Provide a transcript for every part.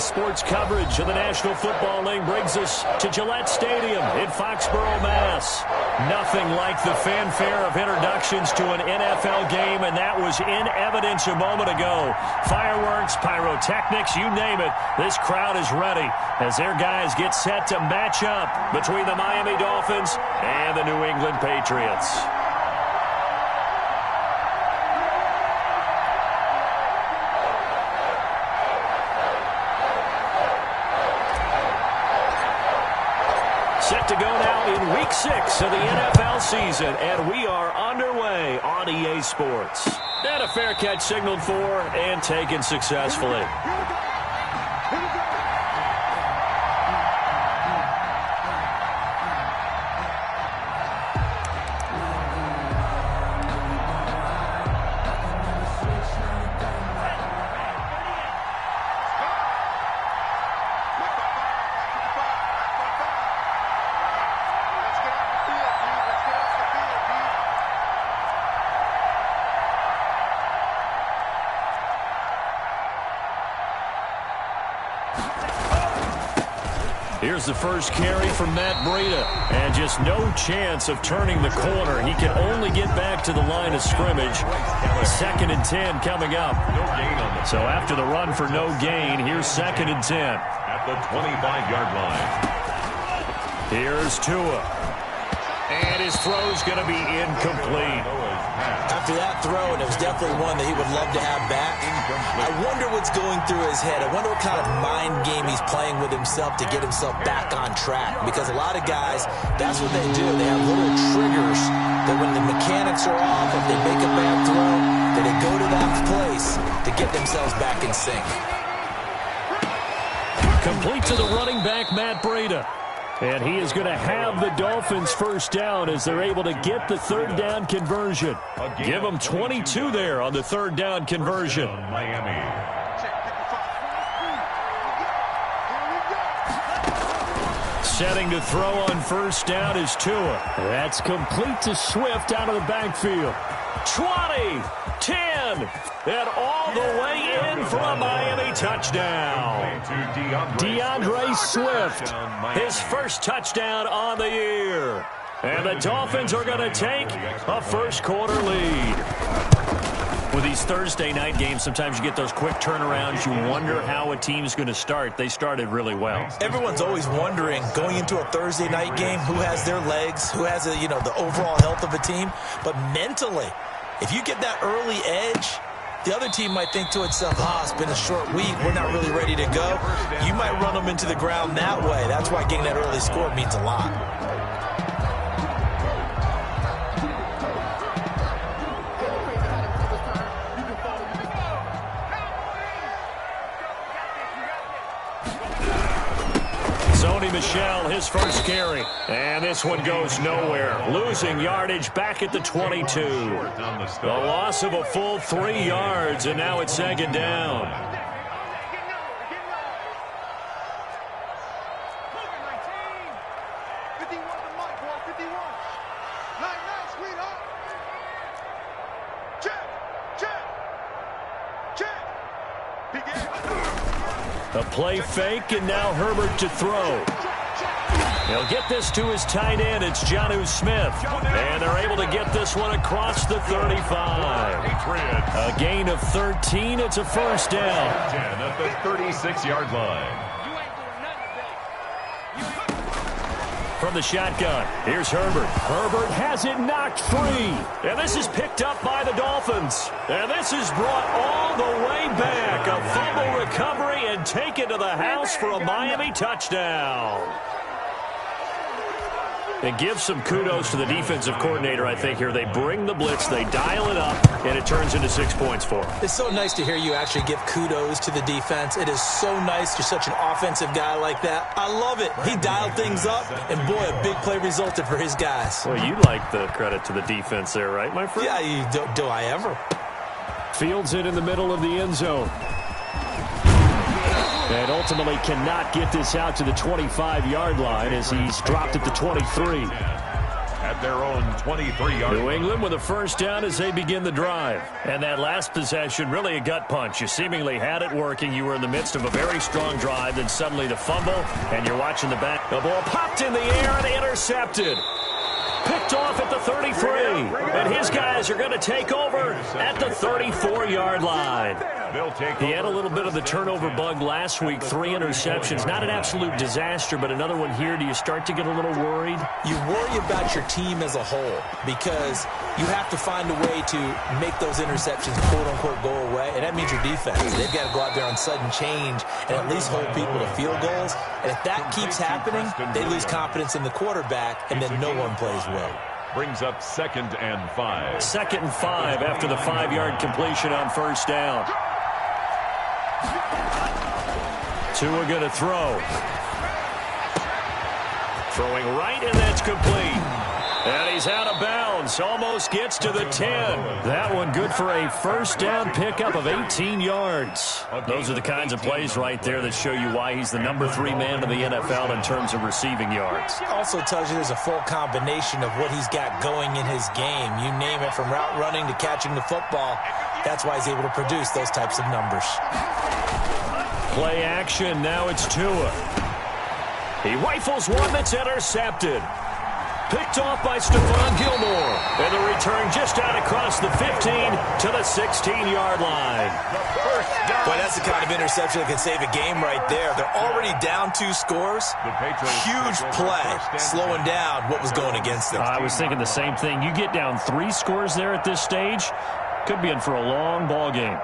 Sports coverage of the National Football League brings us to Gillette Stadium in Foxborough, Mass. Nothing like the fanfare of introductions to an NFL game, and that was in evidence a moment ago. Fireworks, pyrotechnics, you name it. This crowd is ready as their guys get set to match up between the Miami Dolphins and the New England Patriots. Set to go now in Week 6 of the NFL season, and we are underway on EA Sports. And a fair catch signaled for and taken successfully. Here's the first carry from Matt Breida, and just no chance of turning the corner. He can only get back to the line of scrimmage. 2nd and 10 coming up. So after the run for no gain, here's 2nd and 10. At the 25-yard line. Here's Tua. And his throw's going to be incomplete. After that throw, and it was definitely one that he would love to have back, I wonder what's going through his head. I wonder what kind of mind game he's playing with himself to get himself back on track. Because a lot of guys, that's what they do. They have little triggers that when the mechanics are off, if they make a bad throw, that they go to that place to get themselves back in sync. Complete to the running back, Matt Breida. And he is going to have the Dolphins first down as they're able to get the third down conversion. Give them 22 there on the third down conversion. Miami. Setting to throw on first down is Tua. That's complete to Swift out of the backfield. 20, 10, and all the way in for a Miami touchdown. DeAndre Swift, his first touchdown on the year. And the Dolphins are going to take a first-quarter lead. With these Thursday night games, sometimes you get those quick turnarounds. You wonder how a team's going to start. They started really well. Everyone's always wondering, going into a Thursday night game, who has their legs, who has the overall health of a team. But mentally, if you get that early edge, the other team might think to itself, it's been a short week, we're not really ready to go. You might run them into the ground that way. That's why getting that early score means a lot. Michel, his first carry. And this one goes nowhere. Losing yardage back at the 22. The loss of a full 3 yards, and now it's 2nd down. A play fake, and now Herbert to throw. He'll get this to his tight end. It's Jonnu Smith. And they're able to get this one across the 35. A gain of 13. It's a first down. 10 at the 36-yard line. From the shotgun, here's Herbert. Herbert has it knocked free. And this is picked up by the Dolphins. And this is brought all the way back. A fumble recovery and taken to the house for a Miami touchdown. And give some kudos to the defensive coordinator, I think, here. They bring the blitz, they dial it up, and it turns into 6 points for them. It's so nice to hear you actually give kudos to the defense. It is so nice. You're such an offensive guy like that. I love it. He dialed things up, and boy, a big play resulted for his guys. Well, you like the credit to the defense there, right, my friend? Yeah, do I ever? Fields it in the middle of the end zone. And ultimately cannot get this out to the 25-yard line as he's dropped at the 23. At at their own 23-yard line. New England with a first down as they begin the drive. And that last possession, really a gut punch. You seemingly had it working. You were in the midst of a very strong drive, then suddenly the fumble, and you're watching the back. The ball popped in the air and intercepted. Picked off at the 33. And his guys are going to take over at the 34-yard line. He had a little bit of the turnover bug last week, 3 interceptions. Not an absolute disaster, but another one here. Do you start to get a little worried? You worry about your team as a whole because you have to find a way to make those interceptions, quote-unquote, go away, and that means your defense. They've got to go out there on sudden change and at least hold people to field goals. And if that keeps happening, they lose confidence in the quarterback, and then no one plays well. Brings up 2nd and 5. 2nd and 5 after the 5-yard completion on first down. Tua going to throw. Throwing right, and that's complete. And he's out of bounds. Almost gets to the 10. That one good for a first down pickup of 18 yards. Those are the kinds of plays right there that show you why he's the number 3 man in the NFL in terms of receiving yards. Also tells you there's a full combination of what he's got going in his game. You name it, from route running to catching the football. That's why he's able to produce those types of numbers. Play action. Now it's Tua. He rifles one that's intercepted. Picked off by Stephon Gilmore. And the return just out across the 15 to the 16-yard line. Boy, that's the kind of interception that can save a game right there. They're already down 2 scores. Huge play, slowing down what was going against them. I was thinking the same thing. You get down 3 scores there at this stage, could be in for a long ball game.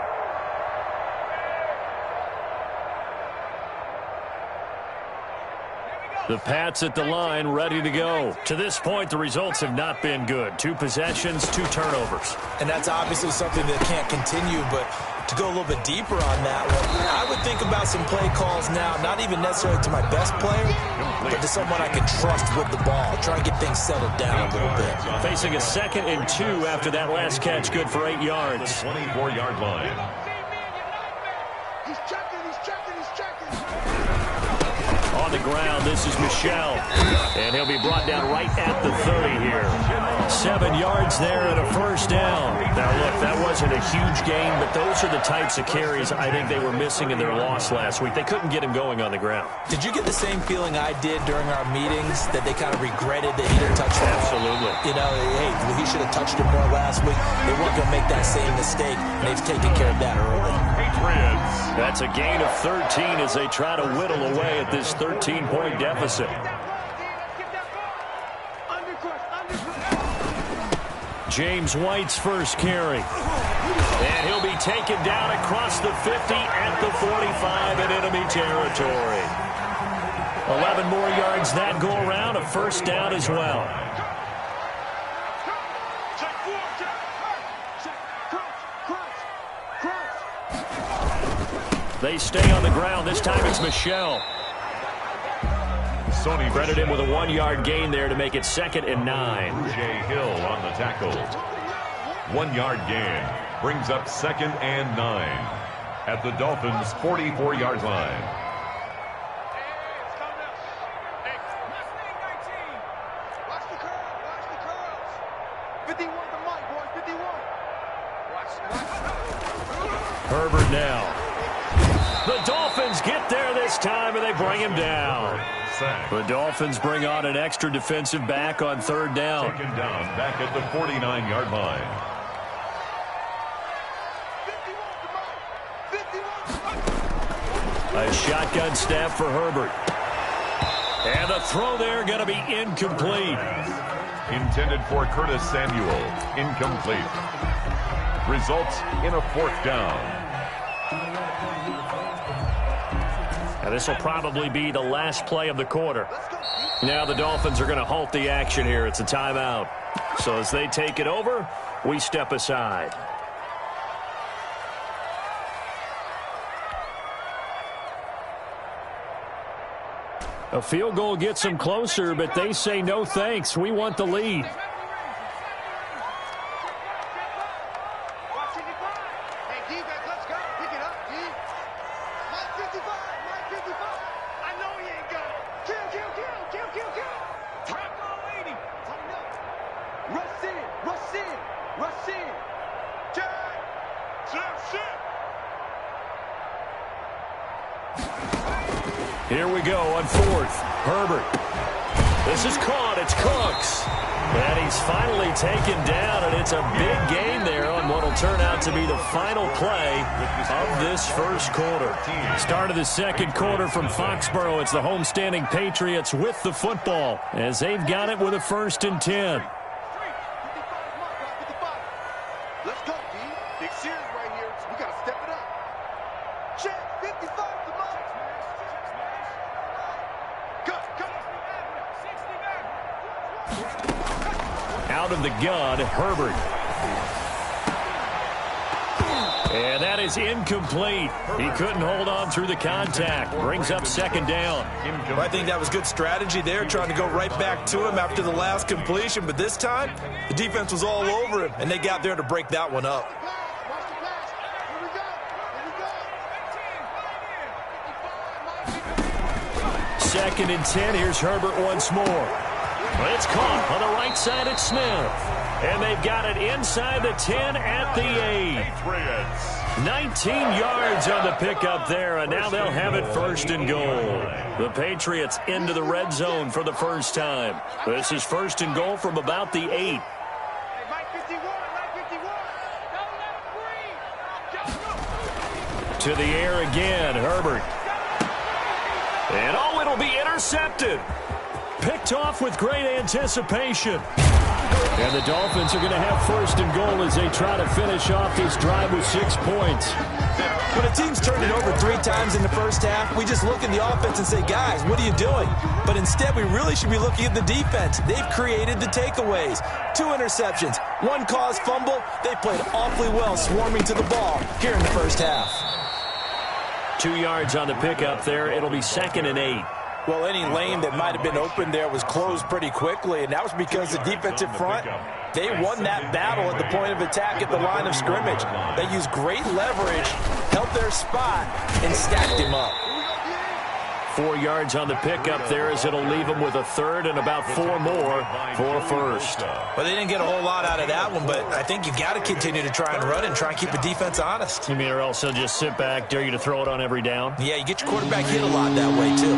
The Pats at the line, ready to go. To this point, the results have not been good. 2 possessions, 2 turnovers. And that's obviously something that can't continue, but to go a little bit deeper on that one, I would think about some play calls now, not even necessarily to my best player, but to someone I can trust with the ball. Try and get things settled down a little bit. Facing a 2nd and 2 after that last catch, good for 8 yards. 24-yard line. He's checking. On the ground, this is Michel. And he'll be brought down right at the 30 here. 7 yards there and a first down. Now, look, that wasn't a huge gain, but those are the types of carries I think they were missing in their loss last week. They couldn't get him going on the ground. Did you get the same feeling I did during our meetings, that they kind of regretted that he didn't touch the ball? Absolutely. You know, hey, he should have touched it more last week. They weren't going to make that same mistake, and they've taken care of that early. That's a gain of 13 as they try to whittle away at this 13-point deficit. James White's first carry. And he'll be taken down across the 50 at the 45 in enemy territory. 11 more yards that go around, a first down as well. They stay on the ground. This time it's Michel. Credit him with a 1-yard gain there to make it 2nd and 9. Jay Hill on the tackle. 1-yard gain brings up 2nd and 9 at the Dolphins' 44-yard line. Watch the curls. 51 the mic, boys. 51. Herbert now. The Dolphins get there this time, and they bring him down. The Dolphins bring on an extra defensive back on 3rd down. Taken down back at the 49-yard line. 51. A shotgun snap for Herbert. And the throw there going to be incomplete. Intended for Curtis Samuel. Incomplete. Results in a 4th down. And this will probably be the last play of the quarter. Now the Dolphins are going to halt the action here. It's a timeout. So as they take it over, we step aside. A field goal gets them closer, but they say no thanks. We want the lead. on fourth. Herbert. This is caught. It's Cooks. And he's finally taken down, and it's a big gain there on what will turn out to be the final play of this first quarter. Start of the second quarter from Foxborough. It's the homestanding Patriots with the football as they've got it with a 1st and 10. Let's go, B. Big series right here, so we got to step it up. Check, 55 to Mike. Cut. Out of the gun, Herbert. And that is incomplete. He couldn't hold on through the contact. Brings up 2nd down. Well, I think that was good strategy there, trying to go right back to him after the last completion. But this time, the defense was all over him, and they got there to break that one up. Watch the pass. Here we go. 2nd and 10. Here's Herbert once more. It's caught on the right side at Smith. And they've got it inside the 10 at the 8. 19 yards on the pickup there, and now they'll have it 1st and goal. The Patriots into the red zone for the first time. This is 1st and goal from about the 8. Hey, Mike 51, Mike 51. To the air again, Herbert. And it'll be intercepted. Picked off with great anticipation. And the Dolphins are going to have 1st and goal as they try to finish off this drive with 6 points. When a team's turned it over 3 times in the first half, we just look at the offense and say, guys, what are you doing? But instead, we really should be looking at the defense. They've created the takeaways. 2 interceptions, 1 caused fumble. They played awfully well swarming to the ball here in the first half. 2 yards on the pickup there. It'll be 2nd and 8. Well, any lane that might have been open there was closed pretty quickly, and that was because the defensive front, they won that battle at the point of attack at the line of scrimmage. They used great leverage, held their spot, and stacked him up. 4 yards on the pickup there as it'll leave them with a 3rd and about 4 more for a 1st. Well, they didn't get a whole lot out of that one, but I think you got to continue to try and run and try and keep the defense honest. You mean or else they'll just sit back, dare you to throw it on every down? Yeah, you get your quarterback hit a lot that way, too.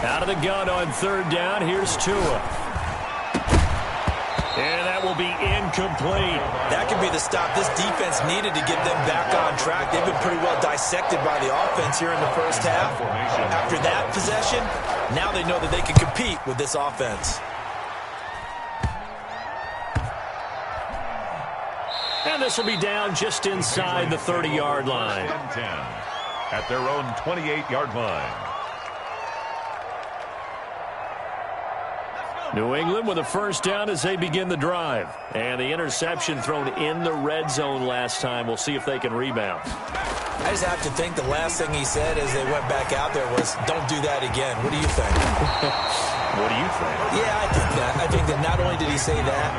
Out of the gun on 3rd down. Here's Tua. And that will be incomplete. That could be the stop this defense needed to get them back on track. They've been pretty well dissected by the offense here in the first half. After that possession, now they know that they can compete with this offense. And this will be down just inside the 30-yard line. 10 at their own 28-yard line. New England with a 1st down as they begin the drive. And the interception thrown in the red zone last time. We'll see if they can rebound. I just have to think the last thing he said as they went back out there was, don't do that again. What do you think? What do you think? Yeah, I think that. I think that not only did he say that,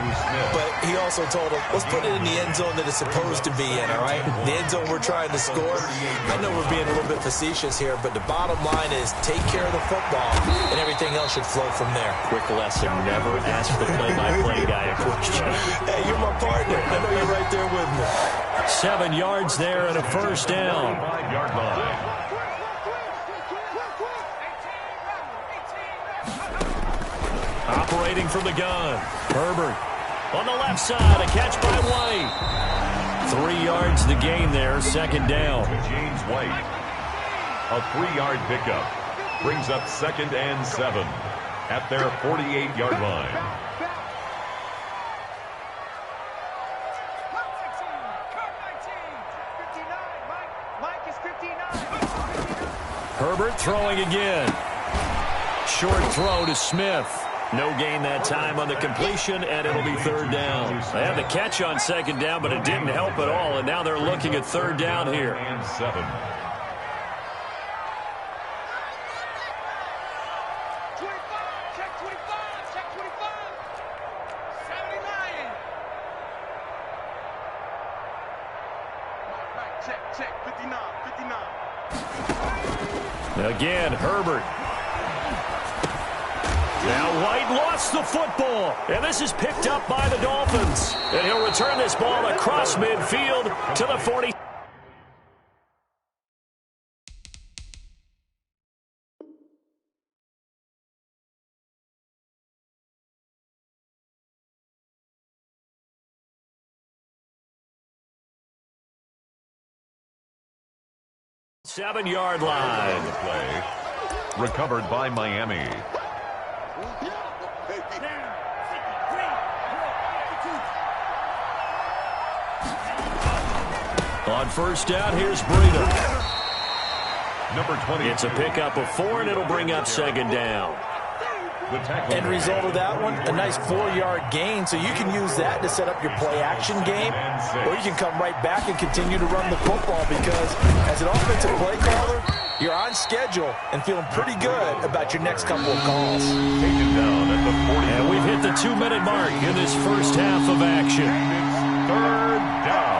but he also told him, let's put it in the end zone that it's supposed to be in, all right? The end zone we're trying to score. I know we're being a little bit facetious here, but the bottom line is take care of the football, and everything else should flow from there. Quick lesson, never ask the play-by-play guy a question. Hey, you're my partner. I know you're right there with me. 7 yards there and a 1st down. 5-yard line. Operating from the gun. Herbert on the left side. A catch by White. 3 yards the gain there. 2nd down. James White. A 3-yard pickup. Brings up 2nd and 7 at their 48-yard line. Herbert throwing again. Short throw to Smith. No gain that time on the completion, and it'll be 3rd down. They had the catch on 2nd down, but it didn't help at all, and now they're looking at 3rd down here. And 7. 25, check 25, check 25. 79. Right, check, 59. Again, Herbert. Now White lost the football, and this is picked up by the Dolphins. And he'll return this ball across midfield to the 40. Seven-yard line. On the play. Recovered by Miami. On first down, here's Breida. Number 20. It's a pickup of 4, and it'll bring up second down. End result of that one, a nice 4-yard gain, so you can use that to set up your play-action game, or you can come right back and continue to run the football because as an offensive play caller, you're on schedule and feeling pretty good about your next couple of calls. Taken down at the 40. And we've hit the 2-minute mark in this first half of action. Third down.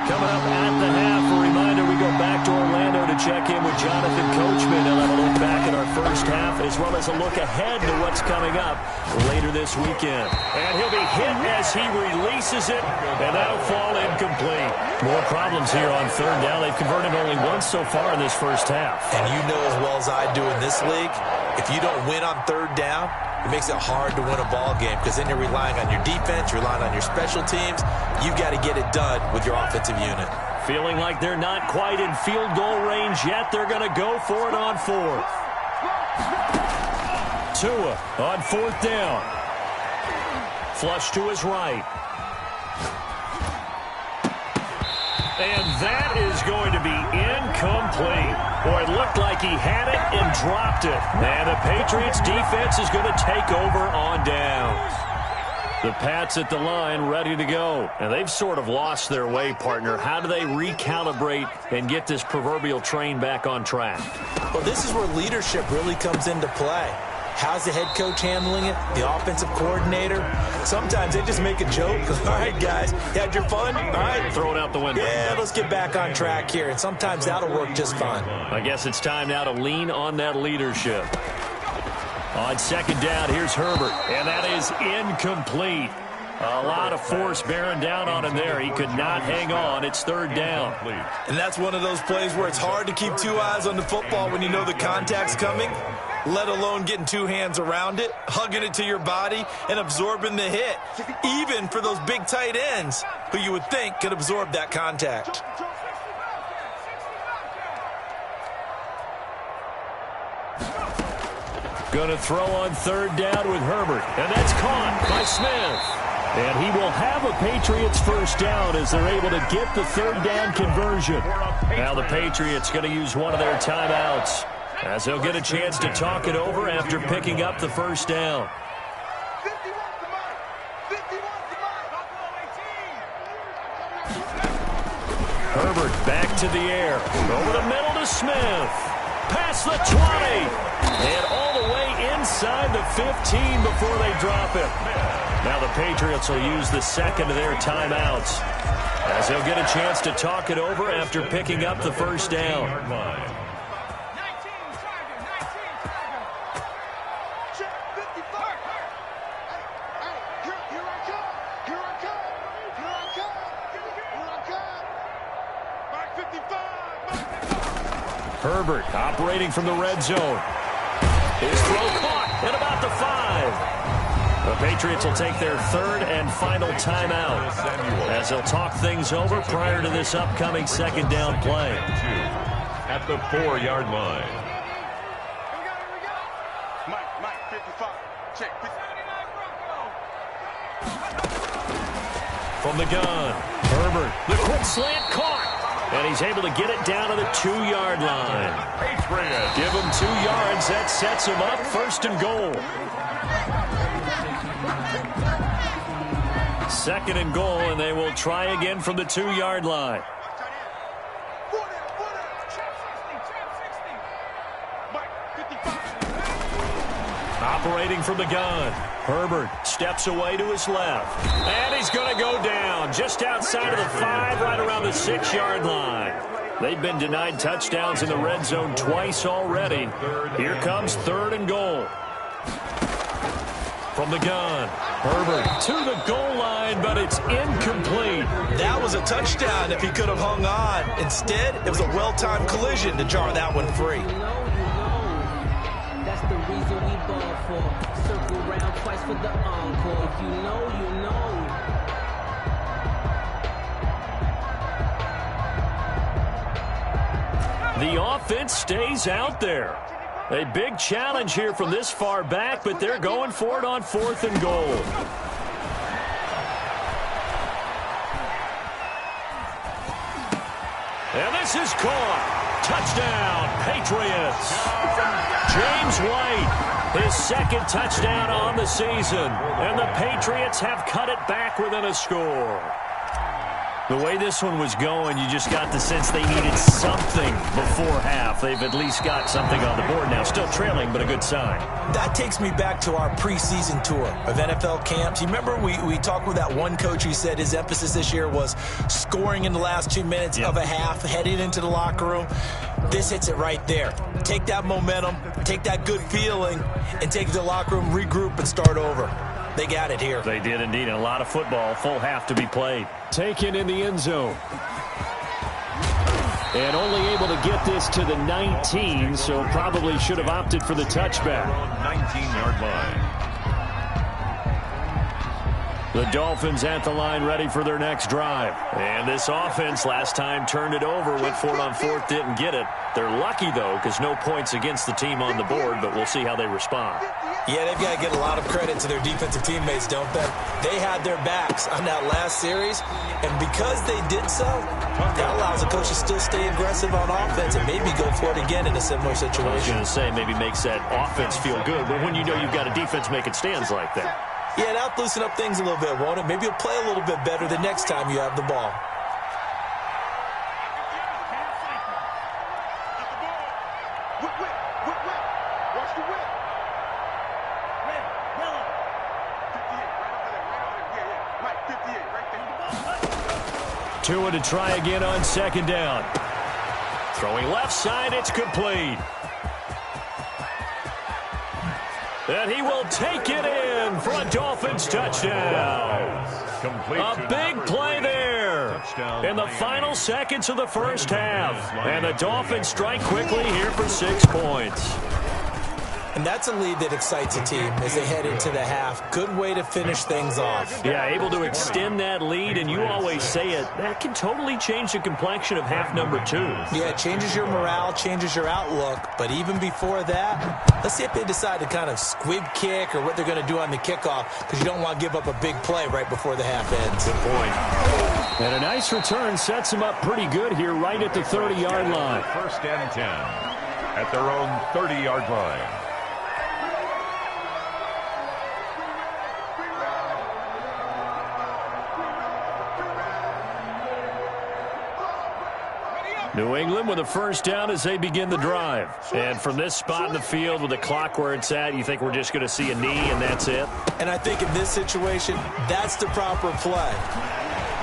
Coming up at the half, a reminder, we go back to Orlando to check in with Jonathan Coachman. He'll have a look back at our first half as well as a look ahead to what's coming up later this weekend. And he'll be hit as he releases it, and that'll fall incomplete. More problems here on third down. They've converted only once so far in this first half. And you know as well as I do in this league, if you don't win on third down, it makes it hard to win a ball game because then you're relying on your defense, you're relying on your special teams. You've got to get it done with your offensive unit. Feeling like they're not quite in field goal range yet. They're going to go for it on fourth. Tua on fourth down. Flush to his right. And that is going to be incomplete. Boy, it looked like he had it and dropped it. And the Patriots defense is going to take over on downs. The Pats at the line ready to go. And they've sort of lost their way, partner. How do they recalibrate and get this proverbial train back on track? Well, this is where leadership really comes into play. How's the head coach handling it? The offensive coordinator? Sometimes they just make a joke. All right, guys, you had your fun? All right. Throw it out the window. Yeah, let's get back on track here. And sometimes that'll work just fine. I guess it's time now to lean on that leadership. On second down, here's Herbert, and that is incomplete. A lot of force bearing down on him there. He could not hang on. It's third down. And that's one of those plays where it's hard to keep two eyes on the football when you know the contact's coming, let alone getting two hands around it, hugging it to your body, and absorbing the hit, even for those big tight ends who you would think could absorb that contact. Going to throw on third down with Herbert, and that's caught by Smith. And he will have a Patriots first down as they're able to get the third down conversion. Now the Patriots going to use one of their timeouts as they'll get a chance to talk it over after picking up the first down. Herbert back to the air. Over the middle to Smith. Past the 20. And all the way inside the 15 before they drop it. Now the Patriots will use the second of their timeouts as they'll get a chance to talk it over after picking up the first down. Herbert operating from the red zone. His throw caught at about the 5. The Patriots will take their third and final timeout as they'll talk things over prior to this upcoming second down play. At the 4-yard line. Mike, 55. Check. From the gun, Herbert, the quick slant caught. And he's able to get it down to the 2-yard line. Give him 2 yards. That sets him up first and goal. Second and goal, and they will try again from the 2-yard line. Operating from the gun. Herbert steps away to his left. And he's going to go down just outside of the 5, right around the 6-yard line. They've been denied touchdowns in the red zone twice already. Here comes 3rd and goal. From the gun, Herbert to the goal line, but it's incomplete. That was a touchdown if he could have hung on. Instead, it was a well-timed collision to jar that one free. That's the reason we ball for. Circle round twice for the encore. If you know, you know. The offense stays out there. A big challenge here from this far back, but they're going for it on 4th and goal. And this is caught. Touchdown, Patriots. James White, his 2nd touchdown on the season. And the Patriots have cut it back within a score. The way this one was going, you just got the sense they needed something before half. They've at least got something on the board now. Still trailing, but a good sign. That takes me back to our preseason tour of NFL camps. You remember we talked with that one coach who said his emphasis this year was scoring in the last 2 minutes of a half, heading into the locker room. This hits it right there. Take that momentum, take that good feeling, and take it to the locker room, regroup, and start over. They got it here. They did indeed. And a lot of football, full half to be played. Taken in the end zone. And only able to get this to the 19, so probably should have opted for the touchback. 19-yard line. The Dolphins at the line, ready for their next drive. And this offense last time turned it over, went for it on 4th, didn't get it. They're lucky, though, because no points against the team on the board, but we'll see how they respond. Yeah, they've got to get a lot of credit to their defensive teammates, don't they? They had their backs on that last series, and because they did so, that allows the coach to still stay aggressive on offense and maybe go for it again in a similar situation. I was going to say, maybe makes that offense feel good, but when you know you've got a defense making stands like that. Yeah, that'll loosen up things a little bit, won't it? Maybe you'll play a little bit better the next time you have the ball. Watch the whip. Red, yellow. 58, right over there, right over there. Yeah, Mike, 58, right there. Tua to try again on 2nd down. Throwing left side, it's complete. And he will take it in for a Dolphins touchdown. A big play there in the final seconds of the first half. And the Dolphins strike quickly here for 6 points. And that's a lead that excites a team as they head into the half. Good way to finish things off. Yeah, able to extend that lead, and you always say it, that can totally change the complexion of half number 2. Yeah, it changes your morale, changes your outlook. But even before that, let's see if they decide to kind of squib kick or what they're going to do on the kickoff, because you don't want to give up a big play right before the half ends. Good point. And a nice return sets them up pretty good here right at the 30-yard line. 1st and 10 at their own 30-yard line. New England with a 1st down as they begin the drive. And from this spot in the field with the clock where it's at, you think we're just going to see a knee and that's it? And I think in this situation, that's the proper play.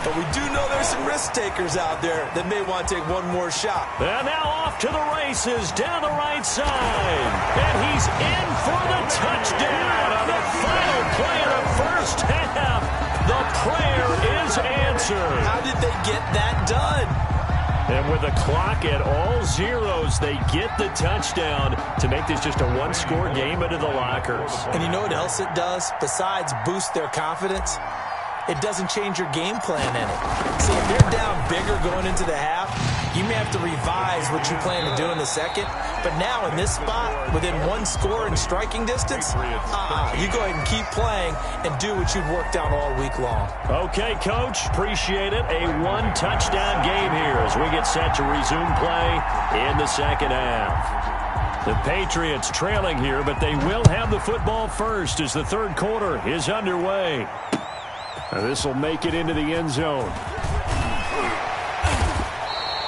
But we do know there's some risk takers out there that may want to take one more shot. And now off to the races down the right side. And he's in for the touchdown on the final play of the first half. The prayer is answered. How did they get that done? And with the clock at all zeros, they get the touchdown to make this just a one-score game into the lockers. And you know what else it does? Besides boost their confidence, it doesn't change your game plan in it. See, if you're down bigger going into the half, you may have to revise what you plan to do in the second. But now in this spot, within one score in striking distance, you go ahead and keep playing and do what you've worked out all week long. Okay, Coach, appreciate it. A one-touchdown game here as we get set to resume play in the second half. The Patriots trailing here, but they will have the football first as the third quarter is underway. This will make it into the end zone.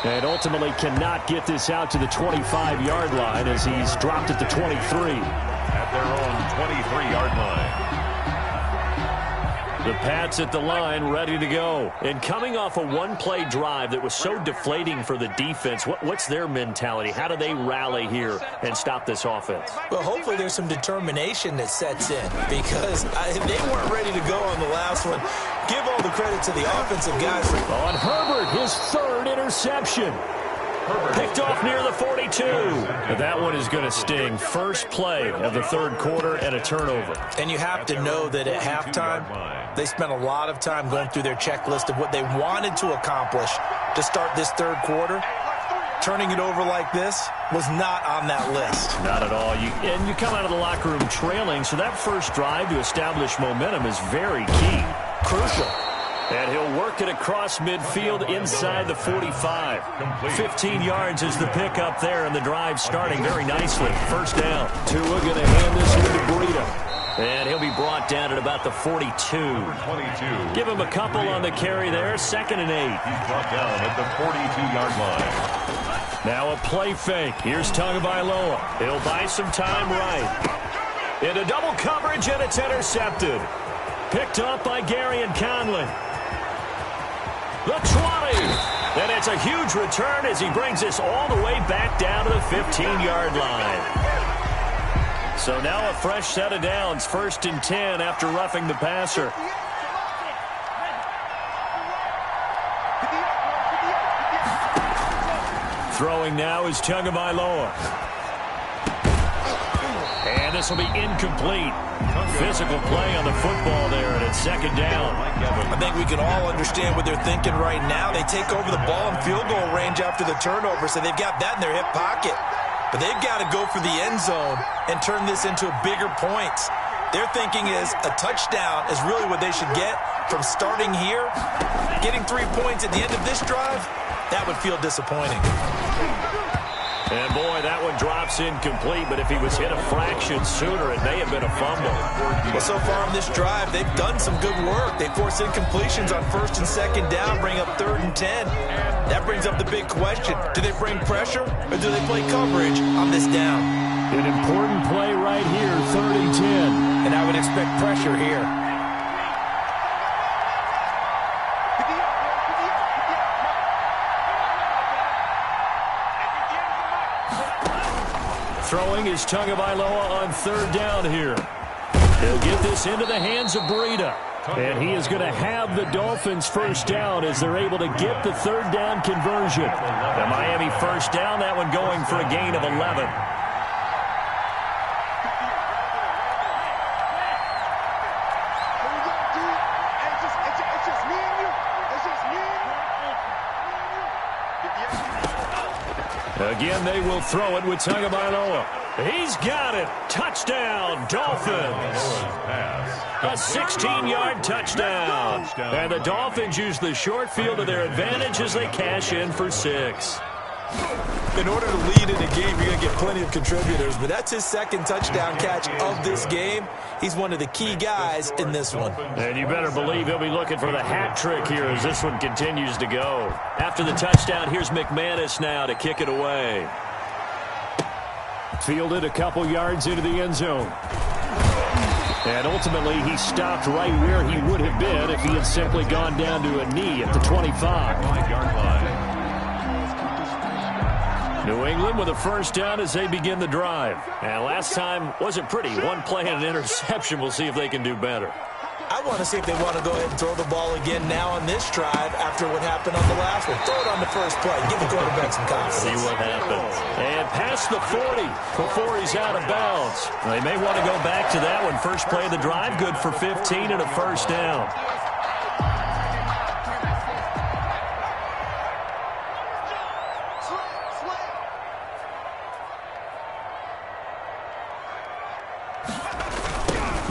And ultimately cannot get this out to the 25-yard line as he's dropped at the 23. At their own 23-yard line. The Pats at the line, ready to go. And coming off a one-play drive that was so deflating for the defense, what's their mentality? How do they rally here and stop this offense? Well, hopefully there's some determination that sets in because they weren't ready to go on the last one. Give all the credit to the offensive guys. On Herbert, his third interception. Picked off near the 42. That one is going to sting. First play of the third quarter and a turnover. And you have to know that at halftime, they spent a lot of time going through their checklist of what they wanted to accomplish to start this third quarter. Turning it over like this was not on that list. Not at all. And you come out of the locker room trailing, so that first drive to establish momentum is very key. Crucial. And he'll work it across midfield inside the 45. 15 yards is the pickup there, and the drive starting very nicely. First down. Tua going to hand this one to Breida. And he'll be brought down at about the 42. 22. Give him a couple on the carry there. 2nd and 8. He's brought down at the 42-yard line. Now a play fake. Here's Tagovailoa. He'll buy some time right. Into double coverage, and it's intercepted. Picked up by Gary and Conley. The 20. And it's a huge return as he brings this all the way back down to the 15-yard line. So now a fresh set of downs. 1st and 10 after roughing the passer. Throwing now is Tagovailoa. And this will be incomplete. Physical play on the football there, and it's 2nd down. I think we can all understand what they're thinking right now. They take over the ball in field goal range after the turnover, so they've got that in their hip pocket. But they've got to go for the end zone and turn this into bigger points. Their thinking is a touchdown is really what they should get from starting here. Getting 3 points at the end of this drive, that would feel disappointing. And, boy, that one drops incomplete, but if he was hit a fraction sooner, it may have been a fumble. Well, so far on this drive, they've done some good work. They force incompletions on 1st and 2nd down, bring up 3rd and 10. That brings up the big question. Do they bring pressure, or do they play coverage on this down? An important play right here, 3rd and 10. And I would expect pressure here. Throwing is Tagovailoa on 3rd down here. He'll get this into the hands of Breida. And he is going to have the Dolphins first down as they're able to get the 3rd down conversion. The Miami first down, that one going for a gain of 11. Again, they will throw it with Tagovailoa. He's got it. Touchdown, Dolphins. A 16-yard touchdown. And the Dolphins use the short field to their advantage as they cash in for 6. In order to lead in a game, you're going to get plenty of contributors, but that's his 2nd touchdown catch of this game. He's one of the key guys in this one. And you better believe he'll be looking for the hat trick here as this one continues to go. After the touchdown, here's McManus now to kick it away. Fielded a couple yards into the end zone. And ultimately, he stopped right where he would have been if he had simply gone down to a knee at the 25. 5-yard line. New England with a first down as they begin the drive. And last time wasn't pretty. One play and an interception. We'll see if they can do better. I want to see if they want to go ahead and throw the ball again now on this drive after what happened on the last one. Throw it on the first play. Give the quarterback some confidence. See what happens. And past the 40 before he's out of bounds. They may want to go back to that one. First play of the drive, good for 15 and a first down.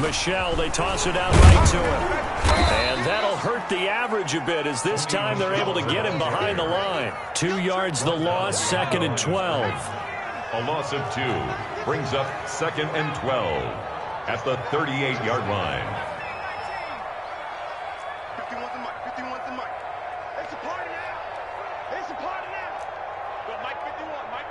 Michelle, they toss it out right to him. And that'll hurt the average a bit as this time they're able to get him behind the line. 2 yards the loss, 2nd and 12. A loss of 2 brings up 2nd and 12 at the 38-yard line. 51's the mic. 51's the mic. It's a party now. It's a party now. Go, Mike 51. Mike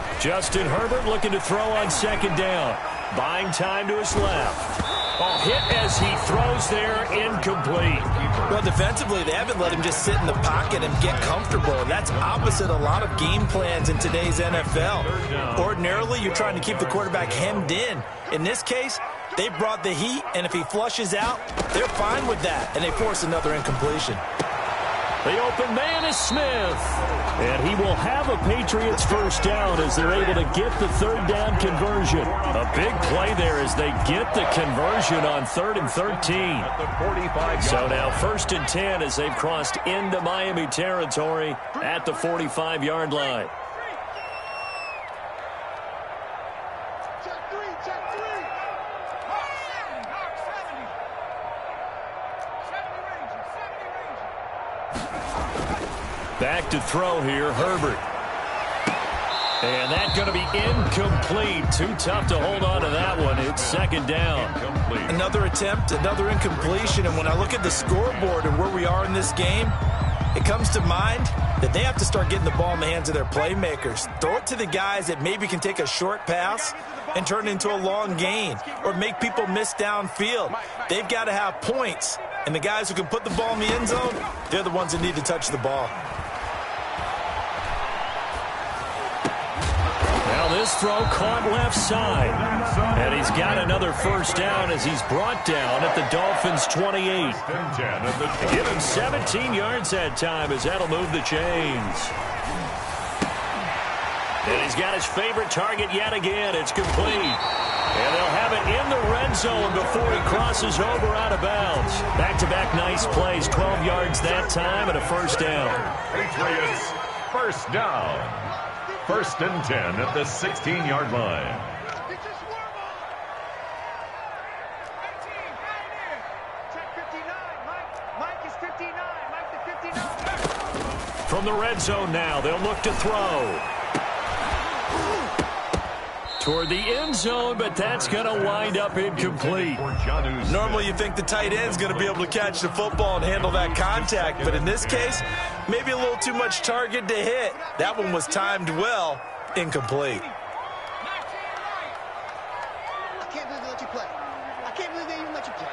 51. Justin Herbert looking to throw on 2nd down. Buying time to his left. Oh, hit as he throws there, incomplete. Well, defensively, they haven't let him just sit in the pocket and get comfortable. And that's opposite a lot of game plans in today's NFL. Ordinarily, you're trying to keep the quarterback hemmed in. In this case, they brought the heat, and if he flushes out, they're fine with that, and they force another incompletion. The open man is Smith. And he will have a Patriots first down as they're able to get the third down conversion. A big play there as they get the conversion on 3rd and 13. So now 1st and 10 as they've crossed into Miami territory at the 45-yard line. Back to throw here, Herbert. And that's going to be incomplete. Too tough to hold on to that one. It's 2nd down. Another attempt, another incompletion. And when I look at the scoreboard and where we are in this game, it comes to mind that they have to start getting the ball in the hands of their playmakers. Throw it to the guys that maybe can take a short pass and turn it into a long gain or make people miss downfield. They've got to have points. And the guys who can put the ball in the end zone, they're the ones that need to touch the ball. Now this throw caught left side. And he's got another first down as he's brought down at the Dolphins' 28. Give him 17 yards that time as that'll move the chains. And he's got his favorite target yet again. It's complete. And they'll have it in the red zone before he crosses over out of bounds. Back-to-back nice plays. 12 yards that time and a first down. Patriots, first down. 1st and 10 at the 16-yard line. From the red zone now, they'll look to throw. Toward the end zone, but that's going to wind up incomplete. Normally you think the tight end's going to be able to catch the football and handle that contact, but in this case, maybe a little too much target to hit. That one was timed well, incomplete. I can't believe they let you play. I can't believe they even let you play.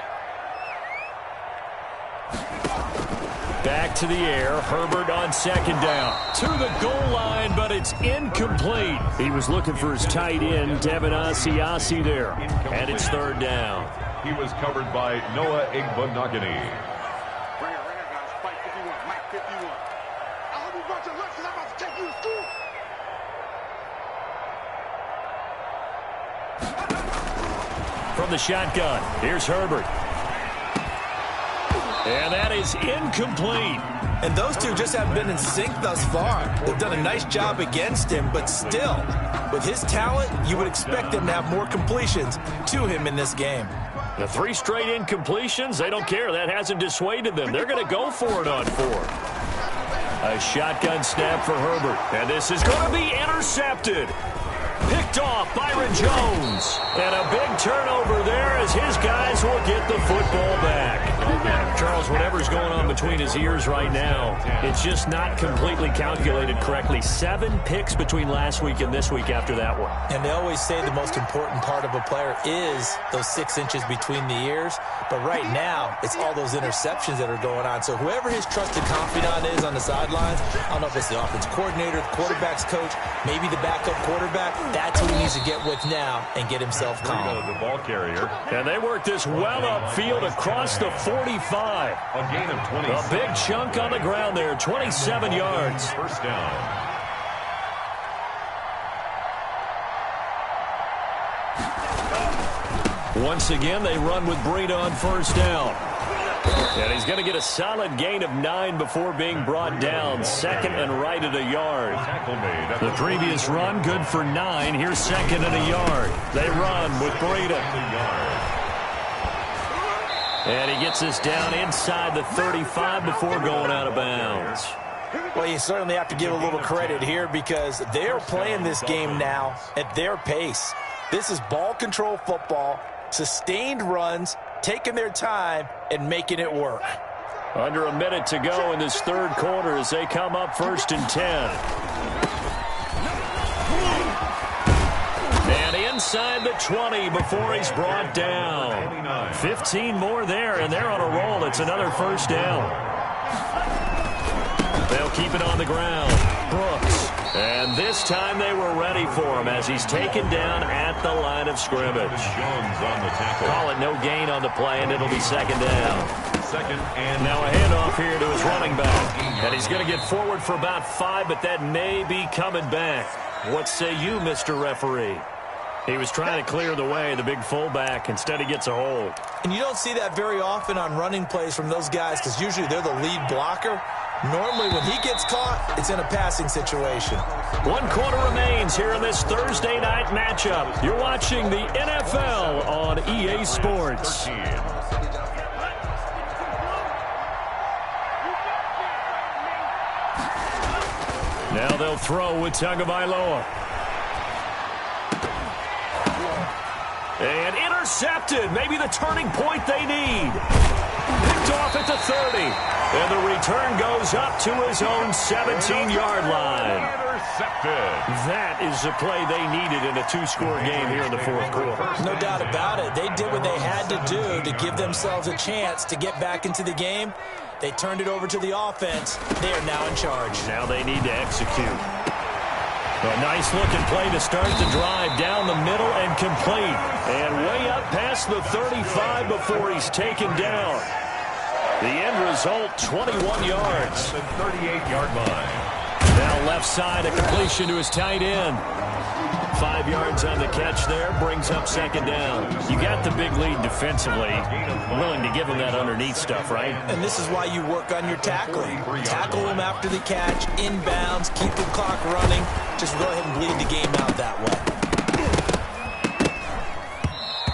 Back to the air. Herbert on 2nd down. To the goal line, but it's incomplete. He was looking for his tight end, Devin Asiasi there. And it's 3rd down. He was covered by Noah Igbenogany. Right here, guys. Fight 51. Mike 51. I hope you brought your lunch because I'm about to take you to school. From the shotgun, here's Herbert. And that is incomplete. And those two just haven't been in sync thus far. They've done a nice job against him, but still, with his talent, you would expect them to have more completions to him in this game. The 3 straight incompletions, they don't care. That hasn't dissuaded them. They're going to go for it on 4. A shotgun snap for Herbert. And this is going to be intercepted. Picked off Byron Jones. And a big turnover there as his guys will get the football back. Charles, whatever's going on between his ears right now, it's just not completely calculated correctly. 7 picks between last week and this week after that one. And they always say the most important part of a player is those 6 inches between the ears. But right now, it's all those interceptions that are going on. So whoever his trusted confidant is on the sidelines, I don't know if it's the offense coordinator, the quarterback's coach, maybe the backup quarterback, that's who he needs to get with now and get himself calm. The ball carrier. And they work this well upfield across the 45. A gain of 20. A big chunk on the ground there, 27 yards. First down. Once again, they run with Breida on 1st down. And he's going to get a solid gain of 9 before being brought down. 2nd and right at a yard. The previous run, good for 9. Here's 2nd and a yard. They run with Breida. And he gets this down inside the 35 before going out of bounds. Well, you certainly have to give a little credit here because they're playing this game now at their pace. This is ball control football, sustained runs, taking their time and making it work. Under a minute to go in this 3rd quarter as they come up 1st and 10. And inside the 20 before he's brought down. 15 more there, and they're on a roll. It's another first down. They'll keep it on the ground. Brooks. And this time they were ready for him as he's taken down at the line of scrimmage. Jones on the tackle. Call it no gain on the play, and it'll be second down. Second and Now a handoff here to his running back. And he's going to get forward for about 5, but that may be coming back. What say you, Mr. Referee? He was trying to clear the way, the big fullback. Instead, he gets a hold. And you don't see that very often on running plays from those guys because usually they're the lead blocker. Normally, when he gets caught, it's in a passing situation. 1 quarter remains here in this Thursday night matchup. You're watching the NFL on EA Sports. Now they'll throw with Tagovailoa. And intercepted. Maybe the turning point they need. Picked off at the 30. And the return goes up to his own 17-yard line. intercepted. That is the play they needed in a 2-score game here in the fourth quarter. No doubt about it. They did what they had to do to give themselves a chance to get back into the game. They turned it over to the offense. They are now in charge. Now they need to execute. A nice-looking play to start the drive down the middle and complete. And way up past the 35 before he's taken down. The end result, 21 yards. The 38-yard line. Now left side, a completion to his tight end. 5 yards on the catch there, brings up second down. You got the big lead defensively. Willing to give him that underneath stuff, right? And this is why you work on your tackling. Tackle him after the catch, inbounds, keep the clock running. Just go ahead and bleed the game out that way.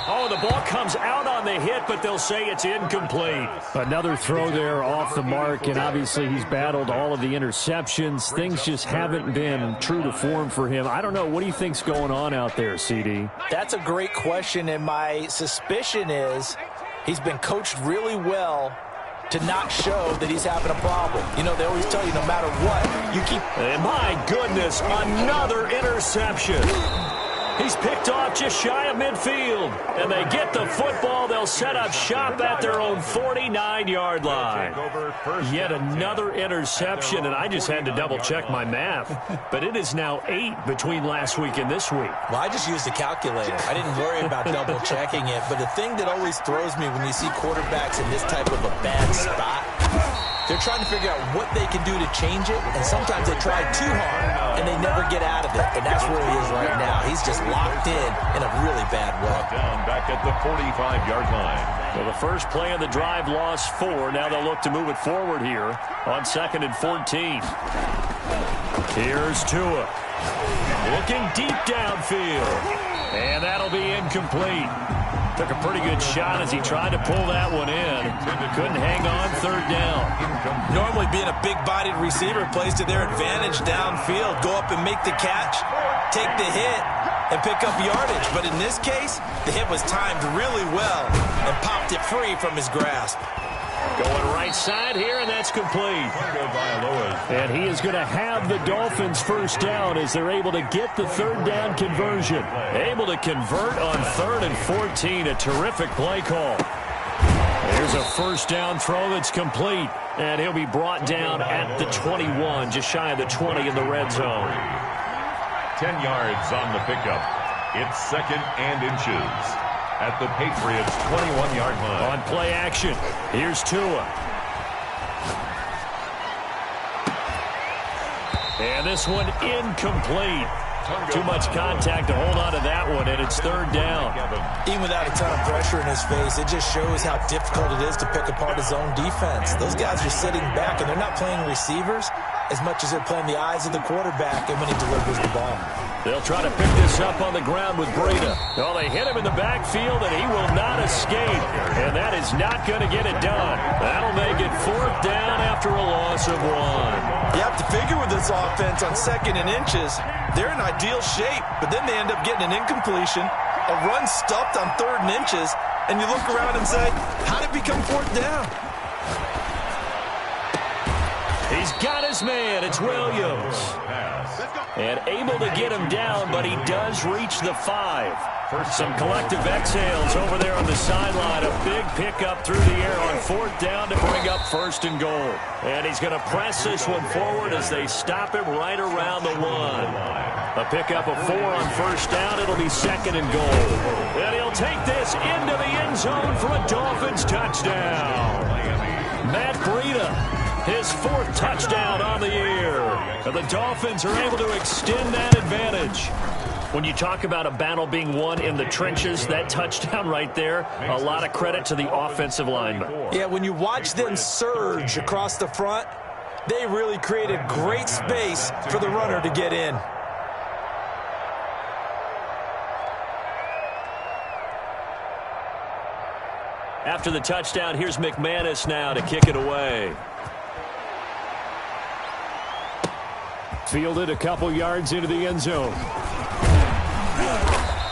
Oh, the ball comes out on the hit, but they'll say it's incomplete. Another throw there off the mark, and obviously he's battled all of the interceptions. Things just haven't been true to form for him. I don't know. What do you think's going on out there, CD? That's a great question, and my suspicion is he's been coached really well to not show that he's having a problem. You know, they always tell you no matter what, you keep... And my goodness, another interception. He's picked off just shy of midfield. And they get the football. They'll set up shop at their own 49-yard line. Yet another interception, and I just had to double-check my math. But it is now 8 between last week and this week. Well, I just used a calculator. I didn't worry about double-checking it. But the thing that always throws me when you see quarterbacks in this type of a bad spot, they're trying to figure out what they can do to change it, and sometimes they try too hard, and they never get out of it. And that's where he is right now. He's just locked in a really bad way. Down back at the 45-yard line. Well, the first play of the drive lost 4. Now they'll look to move it forward here on 2nd and 14. Here's Tua. Looking deep downfield. And that'll be incomplete. Took a pretty good shot as he tried to pull that one in. Couldn't hang on, 3rd down. Normally being a big-bodied receiver plays to their advantage downfield. Go up and make the catch, take the hit, and pick up yardage. But in this case, the hit was timed really well and popped it free from his grasp. Going right side here, and that's complete. And he is going to have the Dolphins first down as they're able to get the 3rd down conversion. Able to convert on 3rd and 14. A terrific play call. Here's a first down throw that's complete. And he'll be brought down at the 21, just shy of the 20 in the red zone. 10 yards on the pickup. It's 2nd and inches. At the Patriots' 21-yard line. On play action, here's Tua. And this one incomplete. Too much contact to hold on to that one, and it's 3rd down. Even without a ton of pressure in his face, it just shows how difficult it is to pick apart his own defense. Those guys are sitting back, and they're not playing receivers as much as they're playing the eyes of the quarterback and when he delivers the ball. They'll try to pick this up on the ground with Breida. Oh, they hit him in the backfield, and he will not escape. And that is not going to get it done. That'll make it 4th down after a loss of 1. You have to figure with this offense on 2nd and inches, they're in ideal shape, but then they end up getting an incompletion, a run stuffed on 3rd and inches, and you look around and say, how did it become 4th down? He's got his man. It's Williams. And able to get him down, but he does reach the 5. Some collective exhales over there on the sideline. A big pickup through the air on 4th down to bring up 1st and goal. And he's going to press this one forward as they stop him right around the 1. A pickup of 4 on 1st down. It'll be 2nd and goal. And he'll take this into the end zone for a Dolphins touchdown. Matt Breida, his 4th touchdown on the year. And the Dolphins are able to extend that advantage. When you talk about a battle being won in the trenches, that touchdown right there, a lot of credit to the offensive linemen. Yeah, when you watch them surge across the front, they really created great space for the runner to get in. After the touchdown, here's McManus now to kick it away. Fielded a couple yards into the end zone.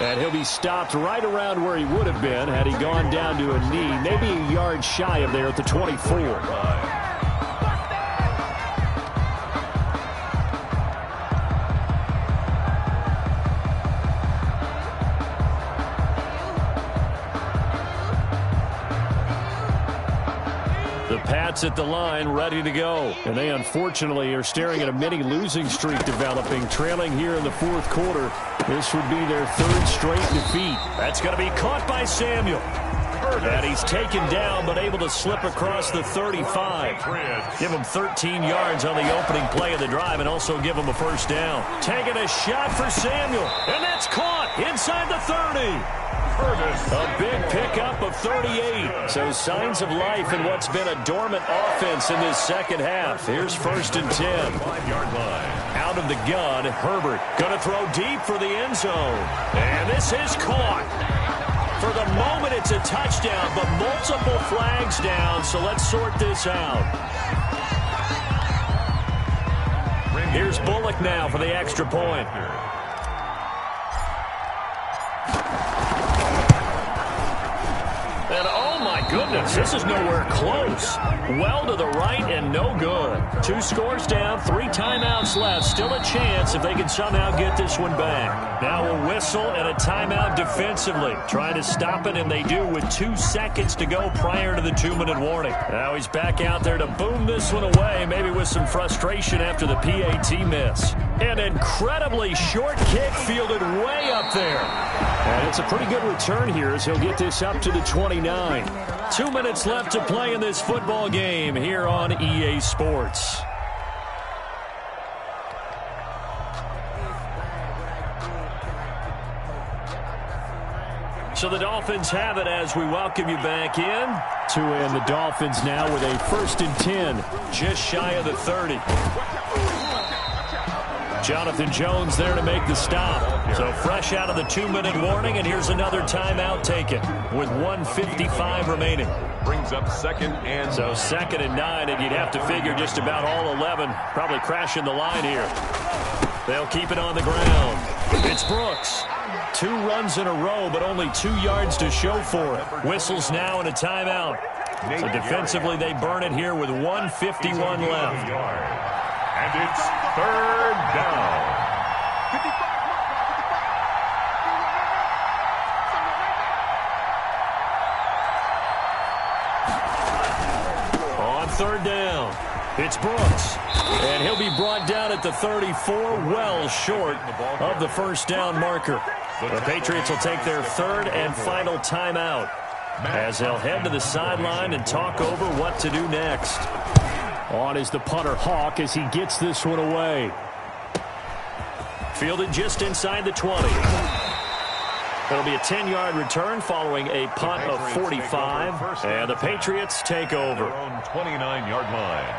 And he'll be stopped right around where he would have been had he gone down to a knee, maybe a yard shy of there at the 24. The Pats at the line, ready to go. And they unfortunately are staring at a mini losing streak developing, trailing here in the 4th quarter. This would be their 3rd straight defeat. That's going to be caught by Samuel. And he's taken down, but able to slip across the 35. Give him 13 yards on the opening play of the drive and also give him a 1st down. Taking a shot for Samuel, and that's caught inside the 30. A big pickup of 38. So signs of life in what's been a dormant offense in this second half. Here's 1st and 10. 5-yard line. Out of the gun, Herbert going to throw deep for the end zone. And this is caught. For the moment, it's a touchdown, but multiple flags down, so let's sort this out. Here's Bullock now for the extra point. And oh my goodness, this is nowhere close. Well to the right and no good. 2 scores down, 3 timeouts left. Still a chance if they can somehow get this one back. Now a whistle and a timeout defensively. Trying to stop it, and they do with 2 seconds to go prior to the 2-minute warning. Now he's back out there to boom this one away, maybe with some frustration after the PAT miss. An incredibly short kick fielded way up there. And it's a pretty good return here as he'll get this up to the 29. 2 minutes left to play in this football game here on EA Sports. So the Dolphins have it as we welcome you back in. Tua and the Dolphins now with a 1st and 10, just shy of the 30. Jonathan Jones there to make the stop. So fresh out of the 2-minute warning, and here's another timeout taken with 1:55 remaining. Brings up 2nd and 9. So 2nd and 9, and you'd have to figure just about all 11 probably crashing the line here. They'll keep it on the ground. It's Brooks. 2 runs in a row, but only 2 yards to show for it. Whistles now and a timeout. So defensively, they burn it here with 1:51 left. And it's 3rd down. On 3rd down, it's Brooks. And he'll be brought down at the 34, well short of the 1st down marker. The Patriots will take their 3rd and final timeout as they'll head to the sideline and talk over what to do next. On is the punter Hawk as he gets this one away. Fielded just inside the 20. It'll be a 10-yard return following a punt of 45. And the Patriots take over. Their own 29-yard line.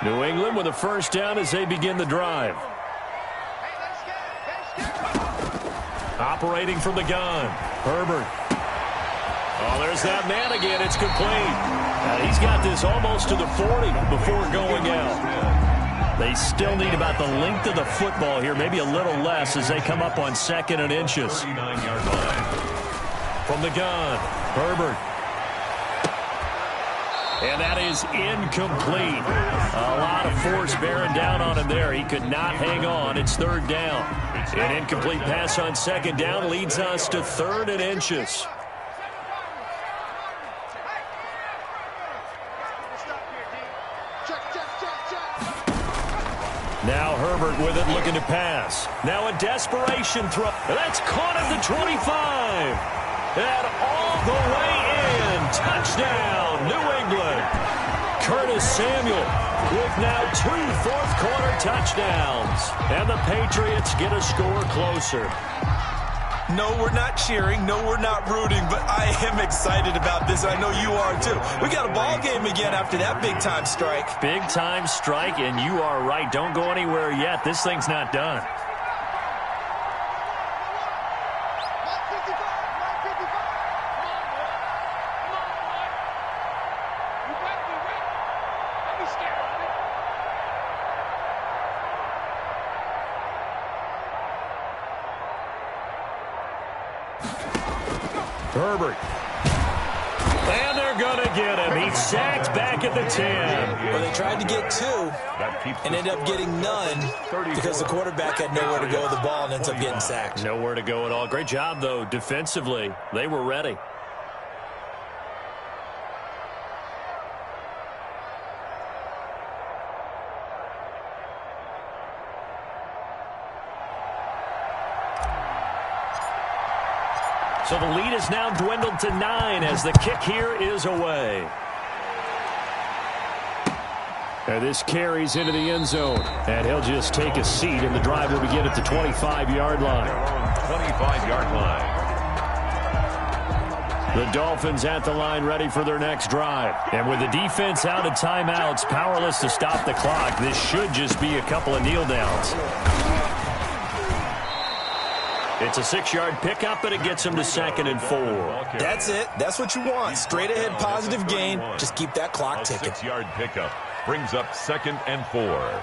New England with a 1st down as they begin the drive. Operating from the gun, Herbert. Oh, there's that man again. It's complete. He's got this almost to the 40 before going out. They still need about the length of the football here, maybe a little less as they come up on 2nd and inches. 39-yard line. From the gun, Herbert. And that is incomplete. A lot of force bearing down on him there. He could not hang on. It's third down. An incomplete pass on second down leads us to 3rd and inches. Now Herbert with it, looking to pass. Now a desperation throw. That's caught at the 25. And all the way in. Touchdown, New England. Curtis Samuel with now 2 fourth-quarter touchdowns. And the Patriots get a score closer. No, we're not cheering. No, we're not rooting. But I am excited about this. I know you are, too. We got a ball game again after that big-time strike. Big-time strike, and you are right. Don't go anywhere yet. This thing's not done. Herbert. And they're going to get him. He's sacked back at the 10. Well, they tried to get 2 and ended up getting none because the quarterback had nowhere to go with the ball and ends up getting sacked. Nowhere to go at all. Great job, though, defensively. They were ready. So the lead is now dwindled to 9 as the kick here is away. And this carries into the end zone. And he'll just take a seat, and the drive will begin at the 25-yard line. 25-yard line. The Dolphins at the line ready for their next drive. And with the defense out of timeouts, powerless to stop the clock, this should just be a couple of kneel downs. It's a 6-yard pickup, and it gets him to 2nd and 4. That's it. That's what you want. Straight ahead positive gain. Just keep that clock ticking. 6-yard pickup brings up 2nd and 4.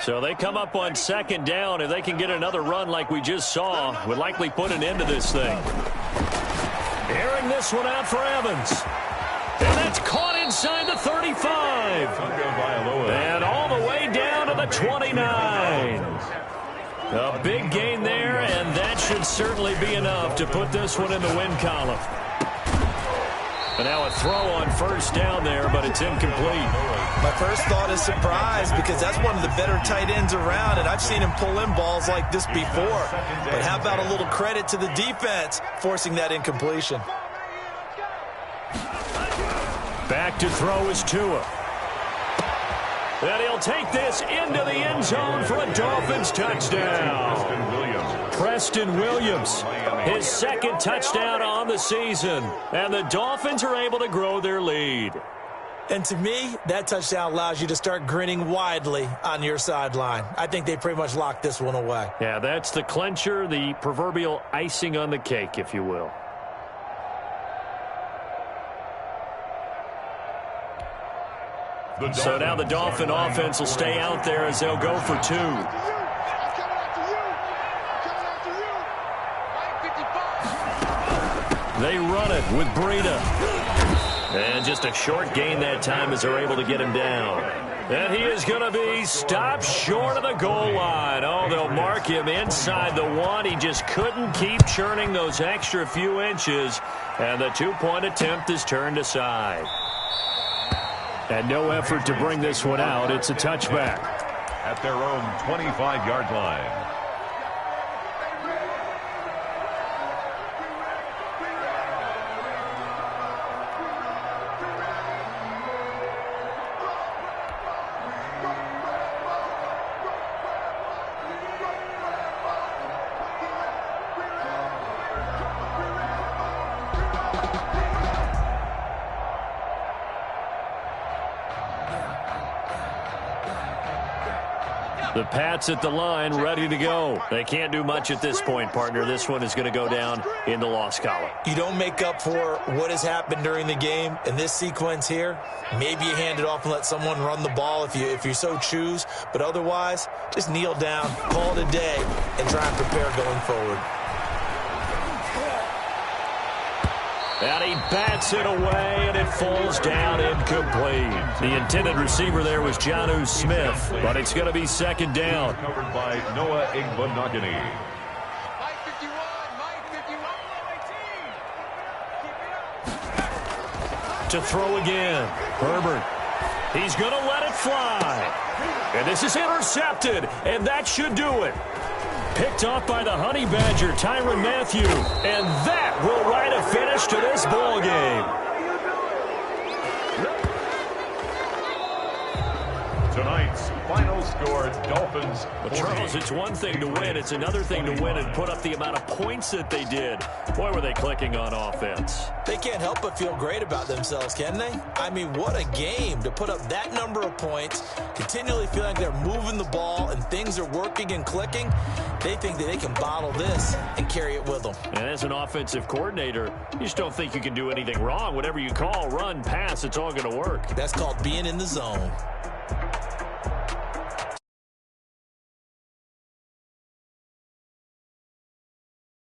So they come up on 2nd down. If they can get another run like we just saw, would likely put an end to this thing. Airing this one out for Evans. And that's caught inside the 35. And all the way down to the 29. A big gain there, and that should certainly be enough to put this one in the win column. And now a throw on 1st down there, but it's incomplete. My first thought is surprise because that's one of the better tight ends around, and I've seen him pull in balls like this before. But how about a little credit to the defense forcing that incompletion? Back to throw is Tua. And he'll take this into the end zone for a Dolphins touchdown. Preston Williams, his 2nd touchdown on the season. And the Dolphins are able to grow their lead. And to me, that touchdown allows you to start grinning widely on your sideline. I think they pretty much locked this one away. Yeah, that's the clincher, the proverbial icing on the cake, if you will. So now the Dolphin offense will stay out there as they'll go for 2. They run it with Breida. And just a short gain that time as they're able to get him down. And he is going to be stopped short of the goal line. Oh, they'll mark him inside the 1. He just couldn't keep churning those extra few inches. And the 2-point attempt is turned aside. And no effort to bring this one out. It's a touchback. At their own 25-yard line. The Pats at the line, ready to go. They can't do much at this point, partner. This one is going to go down in the loss column. You don't make up for what has happened during the game in this sequence here. Maybe you hand it off and let someone run the ball if you so choose. But otherwise, just kneel down, call it a day, and try and prepare going forward. And he bats it away, and it falls down incomplete. The intended receiver there was Jonnu Smith, but it's going to be second down. Covered by Noah Igbenogany. To throw again, Herbert. He's going to let it fly. And this is intercepted, and that should do it. Picked off by the Honey Badger, Tyrann Mathieu. And that will write a finish to this ball game. Tonight's final score, Dolphins 40. But Charles, it's one thing to win. It's another thing to win and put up the amount of points that they did. Boy, were they clicking on offense. They can't help but feel great about themselves, can they? I mean, what a game to put up that number of points, continually feeling like they're moving the ball and things are working and clicking. They think that they can bottle this and carry it with them. And as an offensive coordinator, you just don't think you can do anything wrong. Whatever you call, run, pass, it's all going to work. That's called being in the zone.